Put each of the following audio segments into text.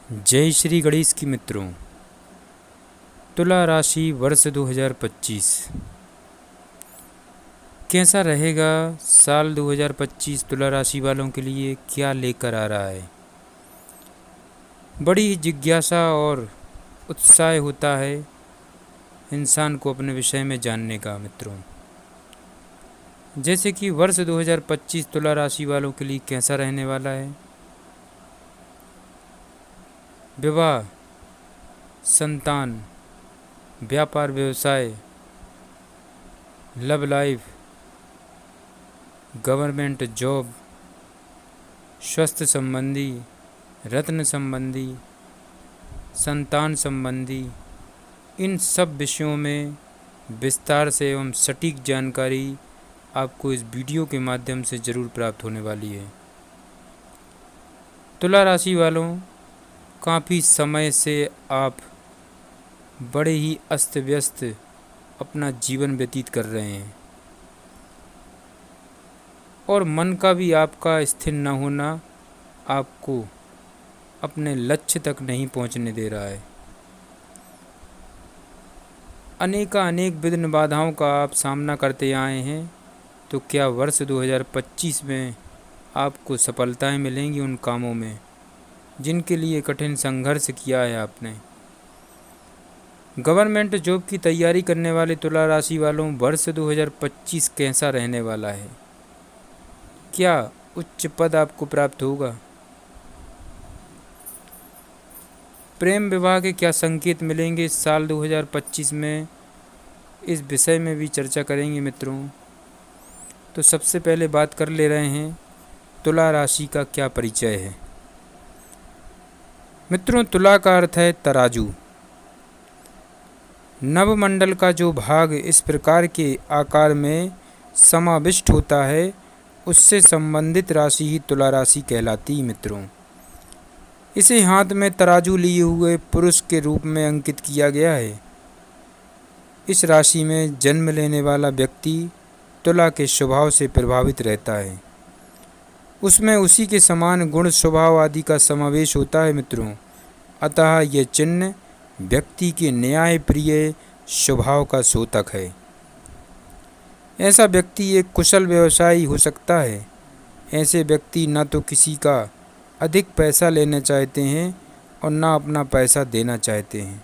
जय श्री गणेश की मित्रों। तुला राशि वर्ष 2025 कैसा रहेगा? साल 2025 तुला राशि वालों के लिए क्या लेकर आ रहा है? बड़ी जिज्ञासा और उत्साह होता है इंसान को अपने विषय में जानने का मित्रों। जैसे कि वर्ष 2025 तुला राशि वालों के लिए कैसा रहने वाला है। विवाह, संतान, व्यापार व्यवसाय, लव लाइफ, गवर्नमेंट जॉब, स्वास्थ्य संबंधी, रत्न संबंधी, संतान संबंधी, इन सब विषयों में विस्तार से एवं सटीक जानकारी आपको इस वीडियो के माध्यम से ज़रूर प्राप्त होने वाली है। तुला राशि वालों, काफ़ी समय से आप बड़े ही अस्त व्यस्त अपना जीवन व्यतीत कर रहे हैं और मन का भी आपका स्थिर न होना आपको अपने लक्ष्य तक नहीं पहुंचने दे रहा है। अनेक विघ्न बाधाओं का आप सामना करते आए हैं, तो क्या वर्ष 2025 में आपको सफलताएं मिलेंगी उन कामों में जिनके लिए कठिन संघर्ष किया है आपने। गवर्नमेंट जॉब की तैयारी करने वाले तुला राशि वालों, वर्ष 2025 कैसा रहने वाला है? क्या उच्च पद आपको प्राप्त होगा? प्रेम विवाह के क्या संकेत मिलेंगे इस साल 2025 में? इस विषय में भी चर्चा करेंगे मित्रों। तो सबसे पहले बात कर ले रहे हैं तुला राशि का क्या परिचय है। मित्रों, तुला का अर्थ है तराजू। नवमंडल का जो भाग इस प्रकार के आकार में समाविष्ट होता है, उससे संबंधित राशि ही तुला राशि कहलाती मित्रों। इसे हाथ में तराजू लिए हुए पुरुष के रूप में अंकित किया गया है। इस राशि में जन्म लेने वाला व्यक्ति तुला के स्वभाव से प्रभावित रहता है। उसमें उसी के समान गुण, स्वभाव आदि का समावेश होता है मित्रों। अतः यह चिन्ह व्यक्ति के न्याय प्रिय स्वभाव का द्योतक है। ऐसा व्यक्ति एक कुशल व्यवसायी हो सकता है। ऐसे व्यक्ति न तो किसी का अधिक पैसा लेना चाहते हैं और न अपना पैसा देना चाहते हैं।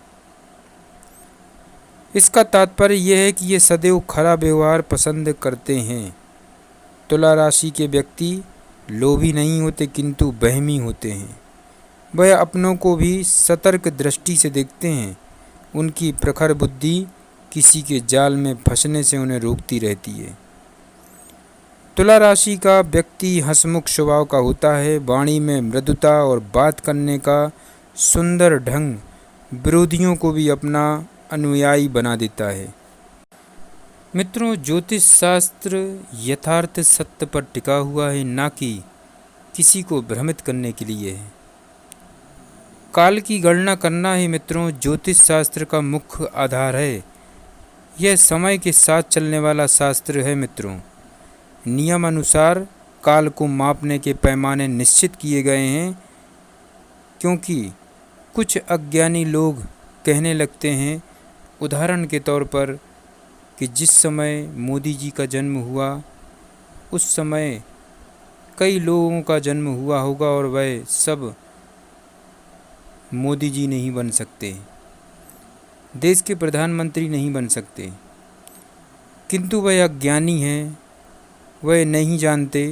इसका तात्पर्य यह है कि ये सदैव खरा व्यवहार पसंद करते हैं। तुला राशि के व्यक्ति लोभी नहीं होते किंतु वहमी होते हैं। वह अपनों को भी सतर्क दृष्टि से देखते हैं। उनकी प्रखर बुद्धि किसी के जाल में फंसने से उन्हें रोकती रहती है। तुला राशि का व्यक्ति हंसमुख स्वभाव का होता है। वाणी में मृदुता और बात करने का सुंदर ढंग विरोधियों को भी अपना अनुयायी बना देता है। मित्रों, ज्योतिष शास्त्र यथार्थ सत्य पर टिका हुआ है, ना कि किसी को भ्रमित करने के लिए है। काल की गणना करना ही मित्रों ज्योतिष शास्त्र का मुख्य आधार है। यह समय के साथ चलने वाला शास्त्र है मित्रों। नियम अनुसार काल को मापने के पैमाने निश्चित किए गए हैं, क्योंकि कुछ अज्ञानी लोग कहने लगते हैं, उदाहरण के तौर पर, कि जिस समय मोदी जी का जन्म हुआ उस समय कई लोगों का जन्म हुआ होगा और वह सब मोदी जी नहीं बन सकते, देश के प्रधानमंत्री नहीं बन सकते। किंतु वह अज्ञानी हैं, वह नहीं जानते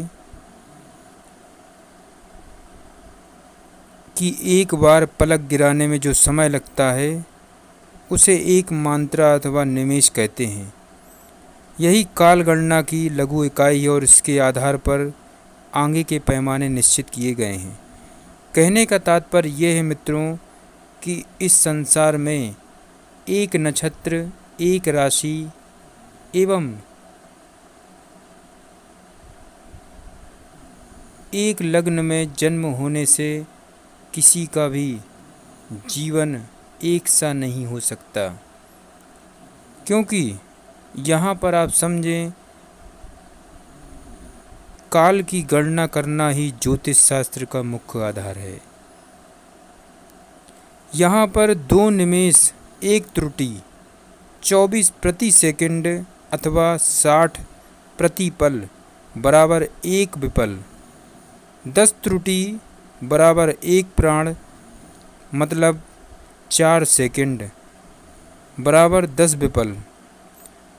कि एक बार पलक गिराने में जो समय लगता है उसे एक मात्रा अथवा निमेष कहते हैं। यही काल गणना की लघु इकाई है और इसके आधार पर आगे के पैमाने निश्चित किए गए हैं। कहने का तात्पर्य यह है मित्रों कि इस संसार में एक नक्षत्र, एक राशि एवं एक लग्न में जन्म होने से किसी का भी जीवन एक सा नहीं हो सकता। क्योंकि यहाँ पर आप समझें, काल की गणना करना ही ज्योतिष शास्त्र का मुख्य आधार है। यहाँ पर 2 निमेष 1 त्रुटि, 24 प्रति सेकंड अथवा 60 प्रति पल बराबर 1 विपल, 10 त्रुटि बराबर 1 प्राण मतलब 4 सेकंड बराबर 10 विपल,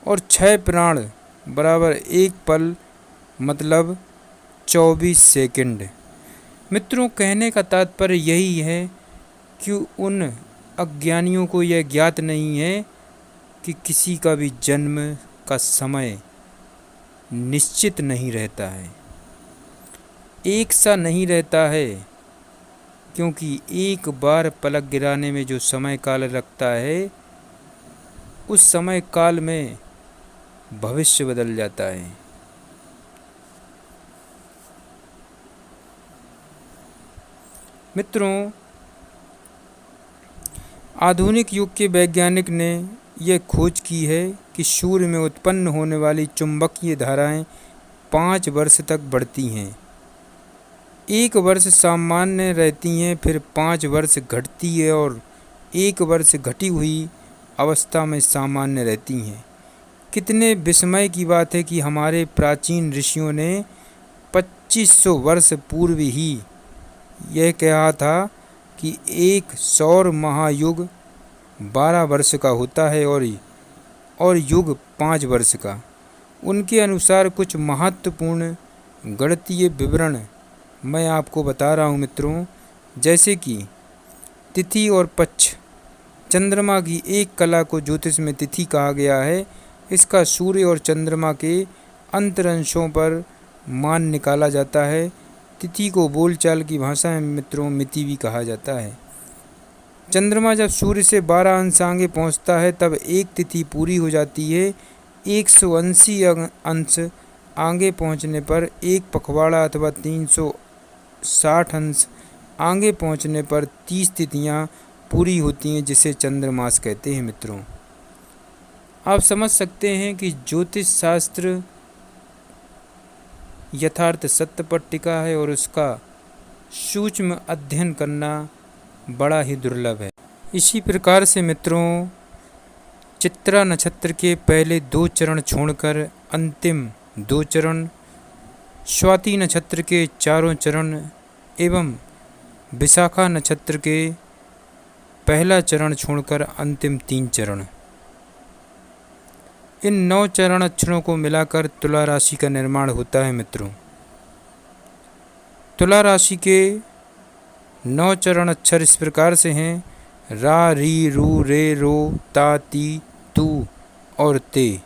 और 6 प्राण बराबर 1 पल मतलब 24 सेकंड। मित्रों, कहने का तात्पर्य यही है कि उन अज्ञानियों को यह ज्ञात नहीं है कि किसी का भी जन्म का समय निश्चित नहीं रहता है, एक सा नहीं रहता है, क्योंकि एक बार पलक गिराने में जो समय काल लगता है उस समय काल में भविष्य बदल जाता है। मित्रों, आधुनिक युग के वैज्ञानिक ने यह खोज की है कि सूर्य में उत्पन्न होने वाली चुंबकीय धाराएं 5 वर्ष तक बढ़ती हैं। 1 वर्ष सामान्य रहती हैं, फिर 5 वर्ष घटती है और 1 वर्ष घटी हुई अवस्था में सामान्य रहती हैं। कितने विस्मय की बात है कि हमारे प्राचीन ऋषियों ने 2500 वर्ष पूर्व ही यह कहा था कि एक सौर महायुग 12 वर्ष का होता है और युग 5 वर्ष का। उनके अनुसार कुछ महत्वपूर्ण गणितीय विवरण मैं आपको बता रहा हूँ मित्रों, जैसे कि तिथि और पक्ष। चंद्रमा की एक कला को ज्योतिष में तिथि कहा गया है। इसका सूर्य और चंद्रमा के अंतरंशों पर मान निकाला जाता है। तिथि को बोलचाल की भाषा में मित्रों मिति भी कहा जाता है। चंद्रमा जब सूर्य से 12 अंश आगे पहुंचता है तब एक तिथि पूरी हो जाती है। 180 अंश आगे पहुंचने पर एक पखवाड़ा अथवा 360 अंश आगे पहुंचने पर 30 तिथियां पूरी होती हैं, जिसे चंद्रमास कहते हैं। मित्रों, आप समझ सकते हैं कि ज्योतिष शास्त्र यथार्थ सत्य पर टिका है और उसका सूक्ष्म अध्ययन करना बड़ा ही दुर्लभ है। इसी प्रकार से मित्रों, चित्रा नक्षत्र के पहले 2 चरण छोड़कर अंतिम 2 चरण, स्वाति नक्षत्र के 4 चरण एवं विशाखा नक्षत्र के पहला चरण छोड़कर अंतिम 3 चरण, इन 9 चरण अक्षरों को मिलाकर तुला राशि का निर्माण होता है। मित्रों, तुला राशि के 9 चरण अक्षर इस प्रकार से हैं: रा, री, रू, रे, रो, ता, ती, तू और ते।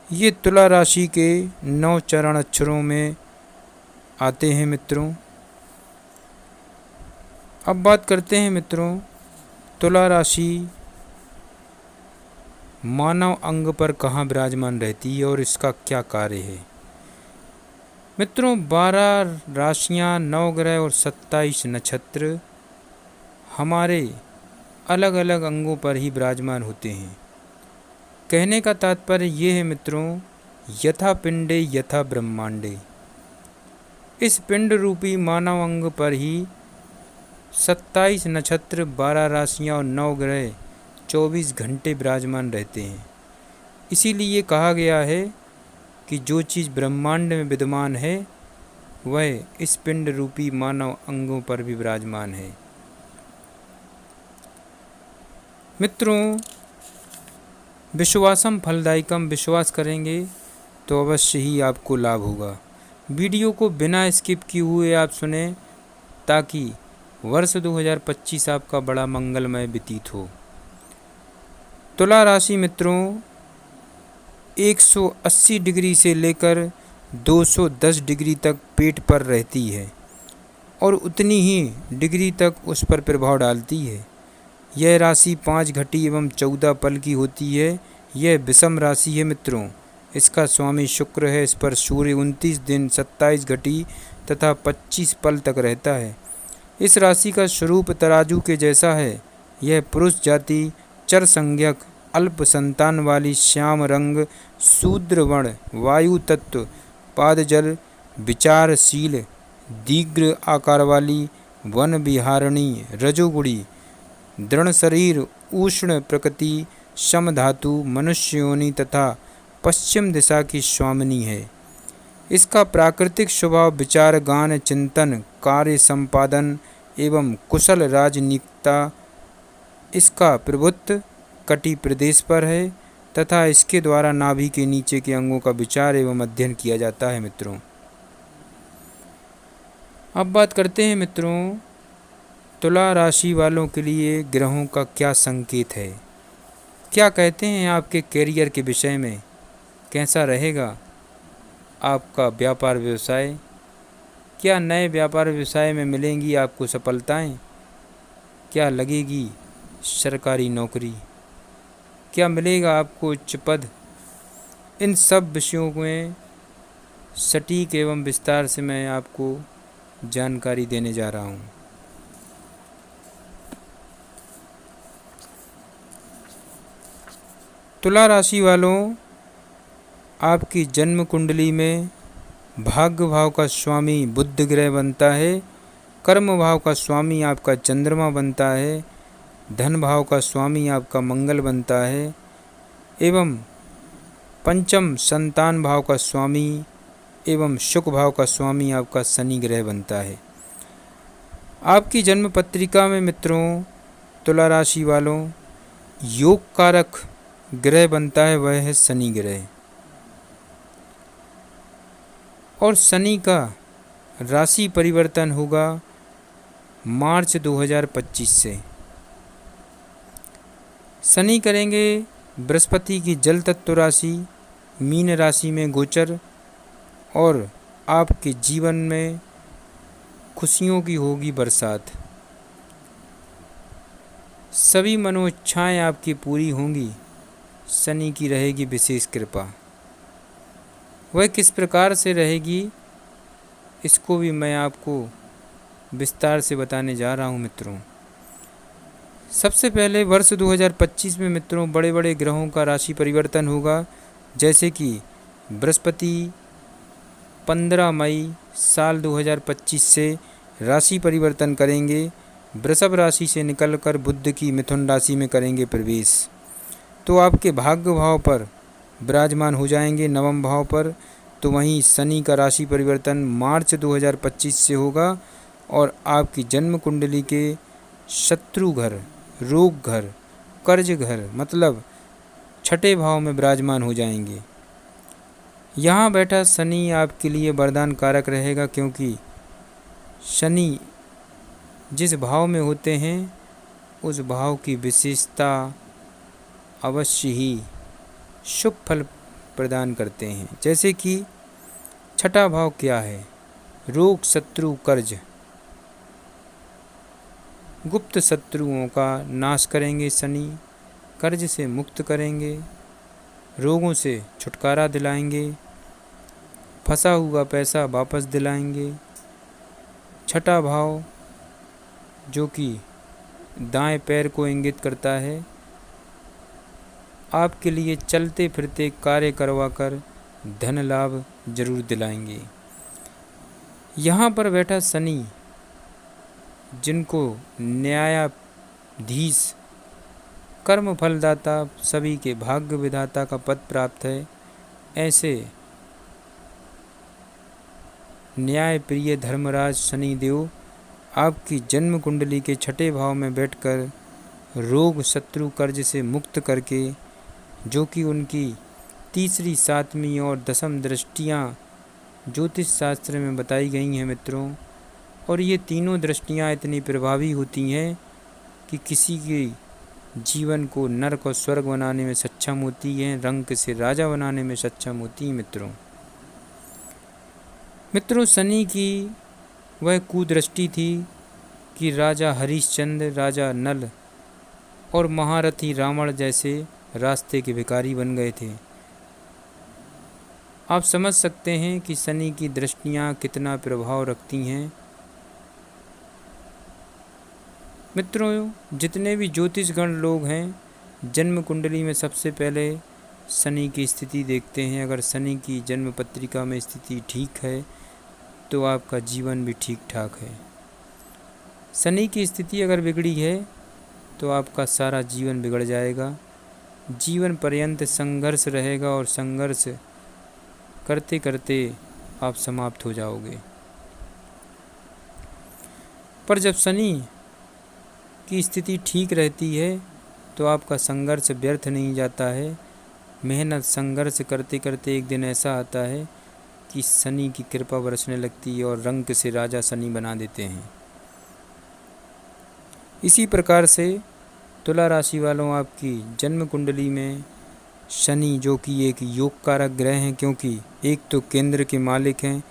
ये तुला राशि के 9 चरण अक्षरों में आते हैं। मित्रों, अब बात करते हैं मित्रों, तुला राशि मानव अंग पर कहाँ विराजमान रहती है और इसका क्या कार्य है। मित्रों, 12 राशियाँ, 9 ग्रह और 27 नक्षत्र हमारे अलग अलग अंगों पर ही विराजमान होते हैं। कहने का तात्पर्य ये है मित्रों, यथा पिंडे यथा ब्रह्मांडे। इस पिंड रूपी मानव अंग पर ही 27 नक्षत्र, 12 राशियाँ और 9 ग्रह 24 घंटे विराजमान रहते हैं। इसीलिए कहा गया है कि जो चीज़ ब्रह्मांड में विद्यमान है वह इस पिंड रूपी मानव अंगों पर भी विराजमान है। मित्रों, विश्वासम फलदायकम, विश्वास करेंगे तो अवश्य ही आपको लाभ होगा। वीडियो को बिना स्किप किए हुए आप सुने ताकि वर्ष 2025 आपका बड़ा मंगलमय व्यतीत हो। तुला राशि मित्रों 180 डिग्री से लेकर 210 डिग्री तक पेट पर रहती है और उतनी ही डिग्री तक उस पर प्रभाव डालती है। यह राशि 5 घटी एवं 14 पल की होती है। यह विषम राशि है मित्रों। इसका स्वामी शुक्र है। इस पर सूर्य 29 दिन 27 घटी तथा 25 पल तक रहता है। इस राशि का स्वरूप तराजू के जैसा है। यह पुरुष जाति, चर संज्ञक, अल्प संतान वाली, श्याम रंग, शूद्र वर्ण, वायु तत्व, पादजल, विचारशील, दीर्घ आकार वाली, वन विहारिणी, रजोगुणी, दृढ़ शरीर, उष्ण प्रकृति, सम धातु, मनुष्य योनि तथा पश्चिम दिशा की स्वामिनी है। इसका प्राकृतिक स्वभाव विचार, गान, चिंतन, कार्य संपादन एवं कुशल राजनीतिकता। इसका प्रभुत्व कटी प्रदेश पर है तथा इसके द्वारा नाभि के नीचे के अंगों का विचार एवं अध्ययन किया जाता है मित्रों। अब बात करते हैं मित्रों, तुला राशि वालों के लिए ग्रहों का क्या संकेत है, क्या कहते हैं आपके कैरियर के विषय में, कैसा रहेगा आपका व्यापार व्यवसाय, क्या नए व्यापार व्यवसाय में मिलेंगी आपको सफलताएं, क्या लगेगी सरकारी नौकरी, क्या मिलेगा आपको उच्च पद। इन सब विषयों में सटीक एवं विस्तार से मैं आपको जानकारी देने जा रहा हूँ। तुला राशि वालों, आपकी जन्म कुंडली में भाग्य भाव का स्वामी बुध ग्रह बनता है, कर्म भाव का स्वामी आपका चंद्रमा बनता है, धन भाव का स्वामी आपका मंगल बनता है एवं पंचम संतान भाव का स्वामी एवं सुख भाव का स्वामी आपका शनि ग्रह बनता है। आपकी जन्म पत्रिका में मित्रों, तुला राशि वालों, योग कारक ग्रह बनता है, वह है शनि ग्रह। और शनि का राशि परिवर्तन होगा मार्च 2025 से। शनि करेंगे बृहस्पति की जल तत्व राशि मीन राशि में गोचर और आपके जीवन में खुशियों की होगी बरसात। सभी मनोइच्छाएं आपकी पूरी होंगी, शनि की रहेगी विशेष कृपा। वह किस प्रकार से रहेगी इसको भी मैं आपको विस्तार से बताने जा रहा हूँ मित्रों। सबसे पहले वर्ष 2025 में मित्रों बड़े बड़े ग्रहों का राशि परिवर्तन होगा, जैसे कि बृहस्पति 15 मई साल 2025 से राशि परिवर्तन करेंगे, वृषभ राशि से निकलकर बुध की मिथुन राशि में करेंगे प्रवेश। तो आपके भाग्य भाव पर विराजमान हो जाएंगे नवम भाव पर। तो वहीं शनि का राशि परिवर्तन मार्च 2025 से होगा और आपकी जन्म कुंडली के शत्रु घर, रोग घर, कर्ज घर मतलब छठे भाव में विराजमान हो जाएंगे। यहाँ बैठा शनि आपके लिए वरदान कारक रहेगा, क्योंकि शनि जिस भाव में होते हैं उस भाव की विशेषता अवश्य ही शुभ फल प्रदान करते हैं। जैसे कि छठा भाव क्या है, रोग शत्रु कर्ज, गुप्त शत्रुओं का नाश करेंगे शनि, कर्ज से मुक्त करेंगे, रोगों से छुटकारा दिलाएंगे, फंसा हुआ पैसा वापस दिलाएंगे। छठा भाव जो कि दाएं पैर को इंगित करता है, आपके लिए चलते फिरते कार्य करवाकर धन लाभ जरूर दिलाएंगे। यहाँ पर बैठा शनि जिनको न्यायाधीश, कर्म फलदाता, सभी के भाग्य विधाता का पद प्राप्त है, ऐसे न्याय प्रिय धर्मराज शनि देव आपकी जन्म कुंडली के छठे भाव में बैठकर रोग शत्रु कर्ज से मुक्त करके, जो कि उनकी तीसरी, सातवीं और दसम दृष्टियाँ ज्योतिष शास्त्र में बताई गई हैं मित्रों। और ये तीनों दृष्टियाँ इतनी प्रभावी होती हैं कि किसी के जीवन को नरक और स्वर्ग बनाने में सक्षम होती हैं, रंक से राजा बनाने में सक्षम होती हैं मित्रों शनि की वह कुदृष्टि थी कि राजा हरिश्चंद्र, राजा नल और महारथी रावण जैसे रास्ते के भिखारी बन गए थे। आप समझ सकते हैं कि शनि की दृष्टियाँ कितना प्रभाव रखती हैं। मित्रों जितने भी ज्योतिषगण लोग हैं, जन्म कुंडली में सबसे पहले शनि की स्थिति देखते हैं। अगर शनि की जन्म पत्रिका में स्थिति ठीक है तो आपका जीवन भी ठीक ठाक है। शनि की स्थिति अगर बिगड़ी है तो आपका सारा जीवन बिगड़ जाएगा। जीवन पर्यंत संघर्ष रहेगा और संघर्ष करते करते आप समाप्त हो जाओगे। पर जब शनि की स्थिति ठीक रहती है तो आपका संघर्ष व्यर्थ नहीं जाता है। मेहनत संघर्ष करते करते एक दिन ऐसा आता है कि शनि की कृपा बरसने लगती है और रंक से राजा शनि बना देते हैं। इसी प्रकार से तुला राशि वालों, आपकी जन्म कुंडली में शनि, जो कि एक योग कारक ग्रह हैं, क्योंकि एक तो केंद्र के मालिक हैं,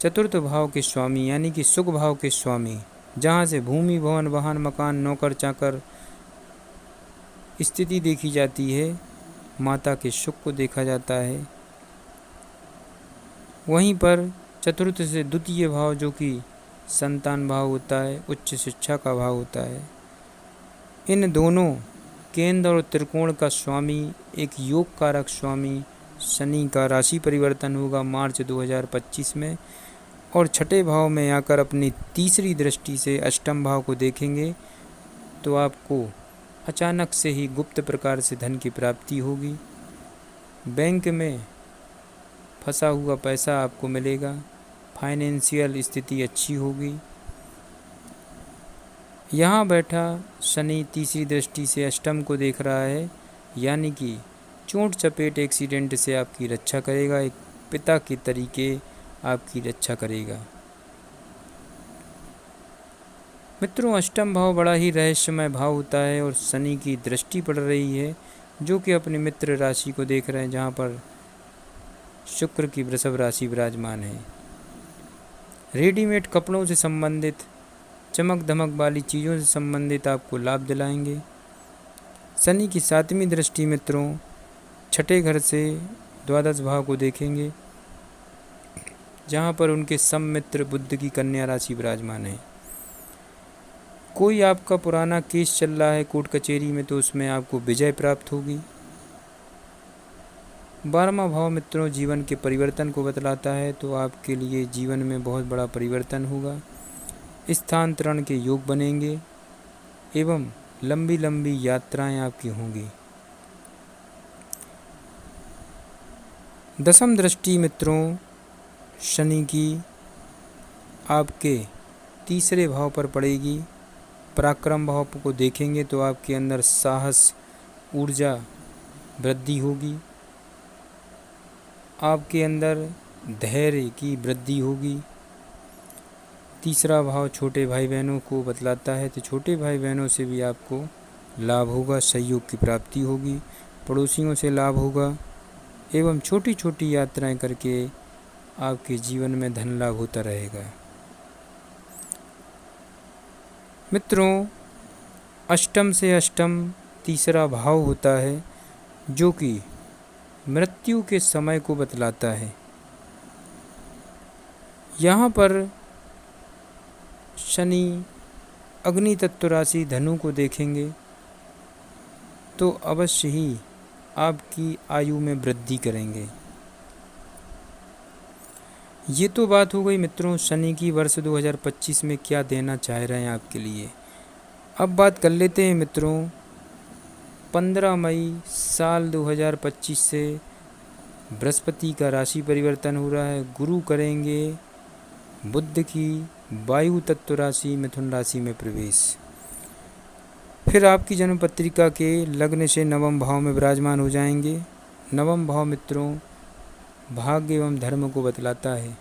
चतुर्थ भाव के स्वामी यानी कि सुख भाव के स्वामी, जहाँ से भूमि, भवन, वाहन, मकान, नौकर चाकर स्थिति देखी जाती है, माता के सुख को देखा जाता है। वहीं पर चतुर्थ से द्वितीय भाव, जो कि संतान भाव होता है, उच्च शिक्षा का भाव होता है, इन दोनों केंद्र और त्रिकोण का स्वामी, एक योग कारक स्वामी शनि का राशि परिवर्तन होगा मार्च 2025 में, और छठे भाव में आकर अपनी तीसरी दृष्टि से अष्टम भाव को देखेंगे तो आपको अचानक से ही गुप्त प्रकार से धन की प्राप्ति होगी। बैंक में फंसा हुआ पैसा आपको मिलेगा। फाइनेंशियल स्थिति अच्छी होगी। यहाँ बैठा शनि तीसरी दृष्टि से अष्टम को देख रहा है, यानी कि चोट चपेट एक्सीडेंट से आपकी रक्षा करेगा, एक पिता के तरीके आपकी रक्षा करेगा। मित्रों, अष्टम भाव बड़ा ही रहस्यमय भाव होता है और शनि की दृष्टि पड़ रही है, जो कि अपने मित्र राशि को देख रहे हैं, जहाँ पर शुक्र की वृषभ राशि विराजमान है। रेडीमेड कपड़ों से संबंधित, चमक धमक वाली चीज़ों से संबंधित आपको लाभ दिलाएंगे। शनि की 7वीं दृष्टि मित्रों छठे घर से द्वादश भाव को देखेंगे, जहाँ पर उनके सममित्र बुध की कन्या राशि विराजमान है। कोई आपका पुराना केस चल रहा है कोर्ट कचहरी में, तो उसमें आपको विजय प्राप्त होगी। 12वां भाव मित्रों जीवन के परिवर्तन को बतलाता है, तो आपके लिए जीवन में बहुत बड़ा परिवर्तन होगा। स्थानांतरण के योग बनेंगे एवं लंबी लंबी यात्राएं आपकी होंगी। 10वीं दृष्टि मित्रों शनि की आपके तीसरे भाव पर पड़ेगी। पराक्रम भाव को देखेंगे तो आपके अंदर साहस, ऊर्जा वृद्धि होगी। आपके अंदर धैर्य की वृद्धि होगी। तीसरा भाव छोटे भाई बहनों को बतलाता है, तो छोटे भाई बहनों से भी आपको लाभ होगा, सहयोग की प्राप्ति होगी, पड़ोसियों से लाभ होगा एवं छोटी छोटी यात्राएं करके आपके जीवन में धन लाभ होता रहेगा। मित्रों, अष्टम से अष्टम तीसरा भाव होता है, जो कि मृत्यु के समय को बतलाता है। यहाँ पर शनि अग्नि तत्व राशि धनु को देखेंगे तो अवश्य ही आपकी आयु में वृद्धि करेंगे। ये तो बात हो गई मित्रों शनि की वर्ष 2025 में क्या देना चाह रहे हैं आपके लिए। अब बात कर लेते हैं मित्रों 15 मई साल 2025 से बृहस्पति का राशि परिवर्तन हो रहा है। गुरु करेंगे बुध की वायु तत्व राशि मिथुन राशि में प्रवेश। फिर आपकी जन्म पत्रिका के लग्न से नवम भाव में विराजमान हो जाएंगे। नवम भाव मित्रों भाग्य एवं धर्म को बतलाता है।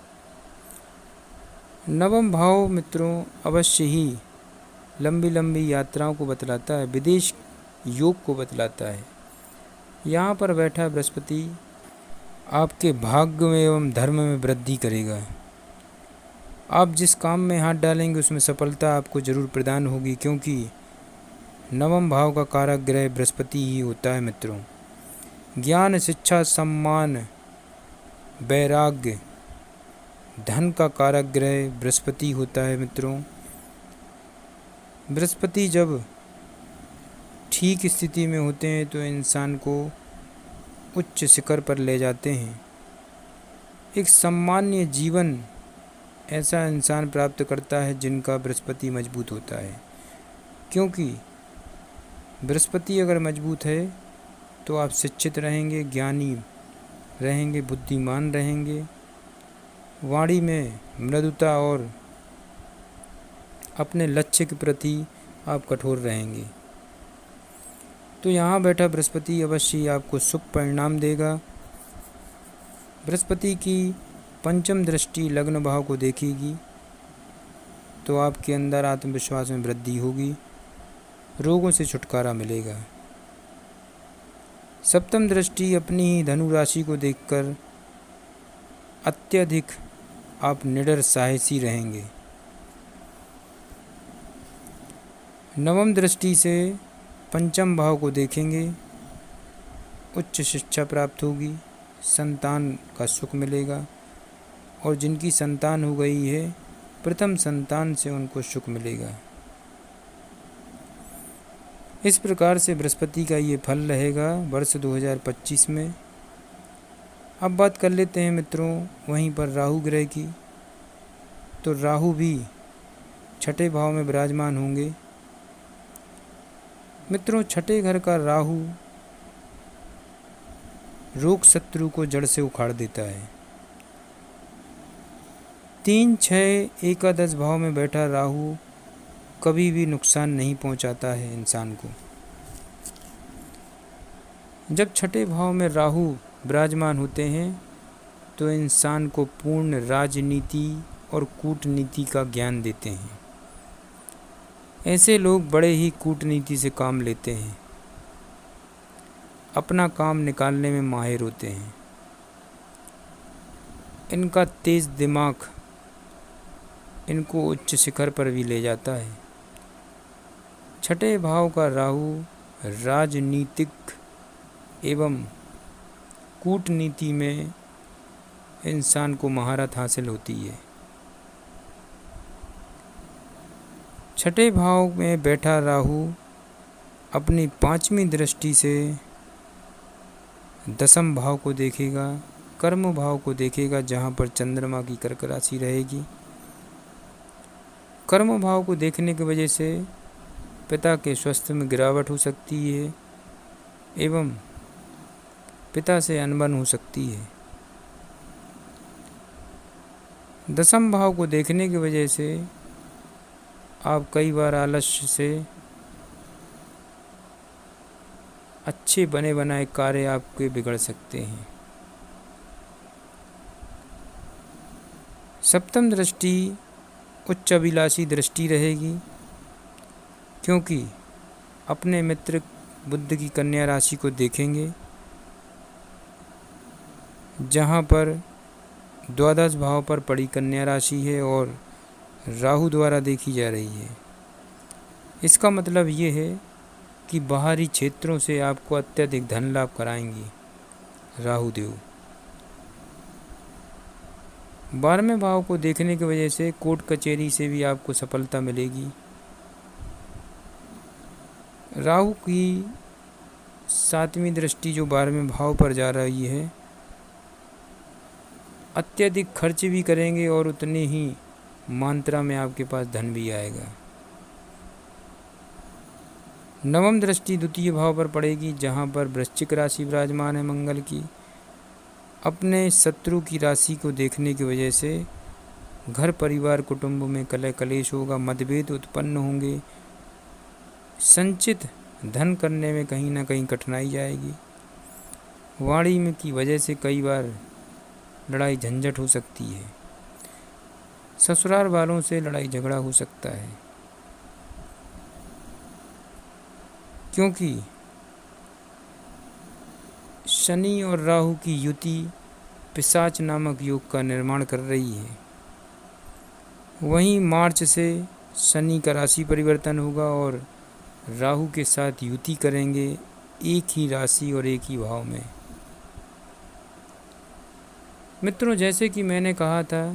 नवम भाव मित्रों अवश्य ही लंबी लंबी यात्राओं को बतलाता है, विदेश योग को बतलाता है। यहाँ पर बैठा बृहस्पति आपके भाग्य में एवं धर्म में वृद्धि करेगा। आप जिस काम में हाथ डालेंगे उसमें सफलता आपको जरूर प्रदान होगी, क्योंकि नवम भाव का कारक ग्रह बृहस्पति ही होता है मित्रों। ज्ञान, शिक्षा, सम्मान, वैराग्य, धन का कारक ग्रह बृहस्पति होता है मित्रों। बृहस्पति जब ठीक स्थिति में होते हैं तो इंसान को उच्च शिखर पर ले जाते हैं। एक सम्मानीय जीवन ऐसा इंसान प्राप्त करता है जिनका बृहस्पति मजबूत होता है। क्योंकि बृहस्पति अगर मजबूत है तो आप शिक्षित रहेंगे, ज्ञानी रहेंगे, बुद्धिमान रहेंगे, वाणी में मृदुता और अपने लक्ष्य के प्रति आप कठोर रहेंगे। तो यहाँ बैठा बृहस्पति अवश्य आपको शुभ परिणाम देगा। बृहस्पति की पंचम दृष्टि लग्न भाव को देखेगी तो आपके अंदर आत्मविश्वास में वृद्धि होगी, रोगों से छुटकारा मिलेगा। सप्तम दृष्टि अपनी ही धनु राशि को देखकर अत्यधिक आप निडर साहसी रहेंगे। नवम दृष्टि से पंचम भाव को देखेंगे, उच्च शिक्षा प्राप्त होगी, संतान का सुख मिलेगा और जिनकी संतान हो गई है प्रथम संतान से उनको सुख मिलेगा। इस प्रकार से बृहस्पति का ये फल रहेगा वर्ष 2025 में। अब बात कर लेते हैं मित्रों वहीं पर राहु ग्रह की। तो राहु भी छठे भाव में विराजमान होंगे। मित्रों छठे घर का राहु रोग शत्रु को जड़ से उखाड़ देता है। 3, 6, एकादश भाव में बैठा राहु कभी भी नुकसान नहीं पहुंचाता है इंसान को। जब छठे भाव में राहु विराजमान होते हैं तो इंसान को पूर्ण राजनीति और कूटनीति का ज्ञान देते हैं। ऐसे लोग बड़े ही कूटनीति से काम लेते हैं, अपना काम निकालने में माहिर होते हैं। इनका तेज दिमाग इनको उच्च शिखर पर भी ले जाता है। छठे भाव का राहु राजनीतिक एवं कूटनीति में इंसान को महारत हासिल होती है। छठे भाव में बैठा राहु अपनी 5वीं दृष्टि से दशम भाव को देखेगा, कर्म भाव को देखेगा, जहाँ पर चंद्रमा की कर्क राशि रहेगी। कर्म भाव को देखने की वजह से पिता के स्वास्थ्य में गिरावट हो सकती है एवं पिता से अनबन हो सकती है। दशम भाव को देखने की वजह से आप कई बार आलस्य से अच्छे बने बनाए कार्य आपके बिगड़ सकते हैं। सप्तम दृष्टि उच्च अभिलाषी दृष्टि रहेगी, क्योंकि अपने मित्र बुध की कन्या राशि को देखेंगे, जहाँ पर द्वादश भाव पर पड़ी कन्या राशि है और राहु द्वारा देखी जा रही है। इसका मतलब ये है कि बाहरी क्षेत्रों से आपको अत्यधिक धन लाभ कराएंगी राहु देव। 12वें भाव को देखने की वजह से कोर्ट कचहरी से भी आपको सफलता मिलेगी। राहु की 7वीं दृष्टि जो 12वें भाव पर जा रही है, अत्यधिक खर्च भी करेंगे और उतने ही मात्रा में आपके पास धन भी आएगा। 9वीं दृष्टि द्वितीय भाव पर पड़ेगी, जहाँ पर वृश्चिक राशि विराजमान है मंगल की। अपने शत्रु की राशि को देखने की वजह से घर परिवार कुटुंब में कलह कलेश होगा, मतभेद उत्पन्न होंगे, संचित धन करने में कहीं ना कहीं कठिनाई जाएगी। वाणी में की वजह से कई बार लड़ाई झंझट हो सकती है। ससुराल वालों से लड़ाई झगड़ा हो सकता है, क्योंकि शनि और राहु की युति पिशाच नामक योग का निर्माण कर रही है। वहीं मार्च से शनि का राशि परिवर्तन होगा और राहु के साथ युति करेंगे, एक ही राशि और एक ही भाव में। मित्रों, जैसे कि मैंने कहा था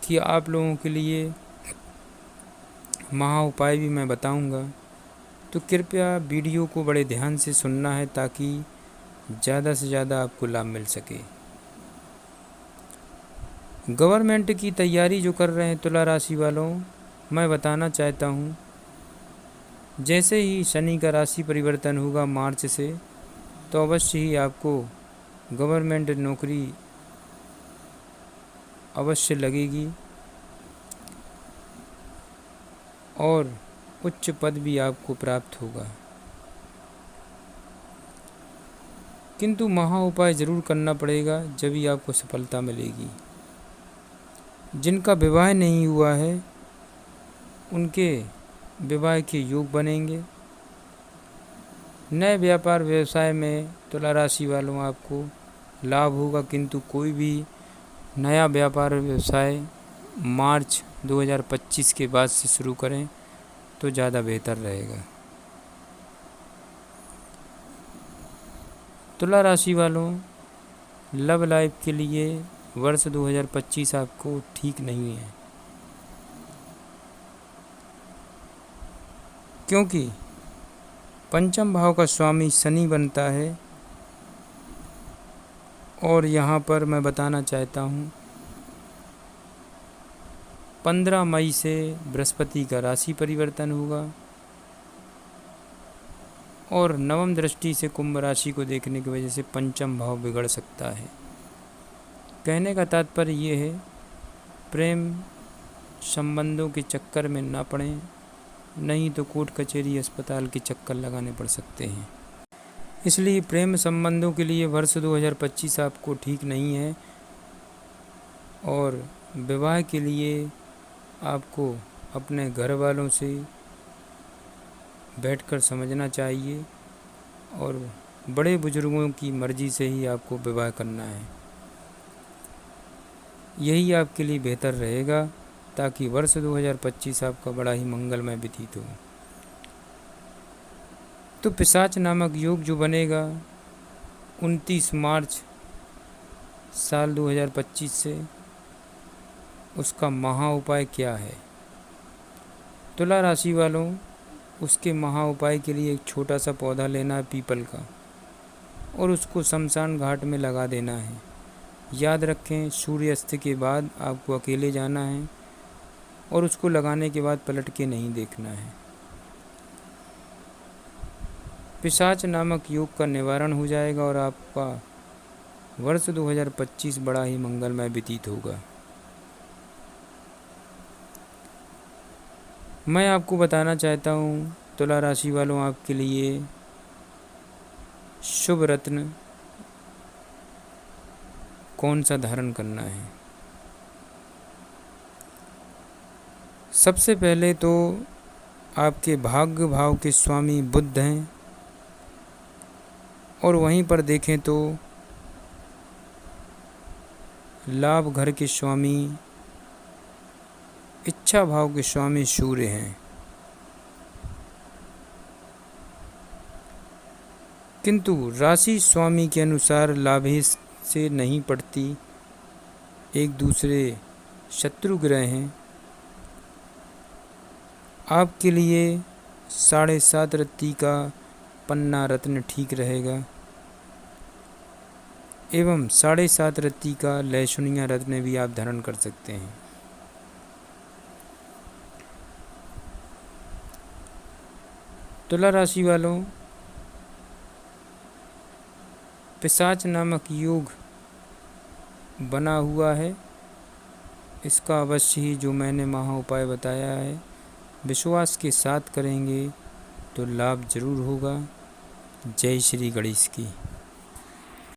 कि आप लोगों के लिए महा उपाय भी मैं बताऊंगा, तो कृपया वीडियो को बड़े ध्यान से सुनना है ताकि ज़्यादा से ज़्यादा आपको लाभ मिल सके। गवर्नमेंट की तैयारी जो कर रहे हैं तुला राशि वालों, मैं बताना चाहता हूँ, जैसे ही शनि का राशि परिवर्तन होगा मार्च से, तो अवश्य ही आपको गवर्नमेंट नौकरी अवश्य लगेगी और उच्च पद भी आपको प्राप्त होगा। किंतु महा उपाय ज़रूर करना पड़ेगा, जब ही आपको सफलता मिलेगी। जिनका विवाह नहीं हुआ है उनके विवाह के योग बनेंगे। नए व्यापार व्यवसाय में तुला राशि वालों आपको लाभ होगा, किंतु कोई भी नया व्यापार व्यवसाय मार्च 2025 के बाद से शुरू करें तो ज़्यादा बेहतर रहेगा। तुला राशि वालों, लव लाइफ के लिए वर्ष 2025 आपको ठीक नहीं है, क्योंकि पंचम भाव का स्वामी शनि बनता है। और यहाँ पर मैं बताना चाहता हूँ, 15 मई से बृहस्पति का राशि परिवर्तन होगा और नवम दृष्टि से कुंभ राशि को देखने की वजह से पंचम भाव बिगड़ सकता है। कहने का तात्पर्य ये है, प्रेम संबंधों के चक्कर में ना पड़ें, नहीं तो कोर्ट कचहरी अस्पताल के चक्कर लगाने पड़ सकते हैं। इसलिए प्रेम संबंधों के लिए वर्ष 2025 आपको ठीक नहीं है और विवाह के लिए आपको अपने घर वालों से बैठकर समझना चाहिए और बड़े बुजुर्गों की मर्ज़ी से ही आपको विवाह करना है। यही आपके लिए बेहतर रहेगा, ताकि वर्ष 2025 आपका बड़ा ही मंगलमय व्यतीत हो। तो पिशाच नामक योग जो बनेगा 29 मार्च साल 2025 से, उसका महा उपाय क्या है? तुला राशि वालों, उसके महा उपाय के लिए एक छोटा सा पौधा लेना है पीपल का और उसको शमशान घाट में लगा देना है। याद रखें, सूर्यास्त के बाद आपको अकेले जाना है और उसको लगाने के बाद पलट के नहीं देखना है। पिशाच नामक योग का निवारण हो जाएगा और आपका वर्ष 2025 बड़ा ही मंगलमय व्यतीत होगा। मैं आपको बताना चाहता हूँ तुला राशि वालों, आपके लिए शुभ रत्न कौन सा धारण करना है। सबसे पहले तो आपके भाग्य भाव के स्वामी बुध हैं और वहीं पर देखें तो लाभ घर के स्वामी, इच्छा भाव के स्वामी सूर्य हैं। किंतु राशि स्वामी के अनुसार लाभेश से नहीं पड़ती, एक दूसरे शत्रु ग्रह हैं। आपके लिए 7.5 रत्ती का पन्ना रत्न ठीक रहेगा एवं 7.5 रत्ती का लहसुनिया रत्न भी आप धारण कर सकते हैं। तुला राशि वालों, पिशाच नामक योग बना हुआ है, इसका अवश्य ही जो मैंने महा उपाय बताया है विश्वास के साथ करेंगे तो लाभ जरूर होगा। जय श्री गणेश की।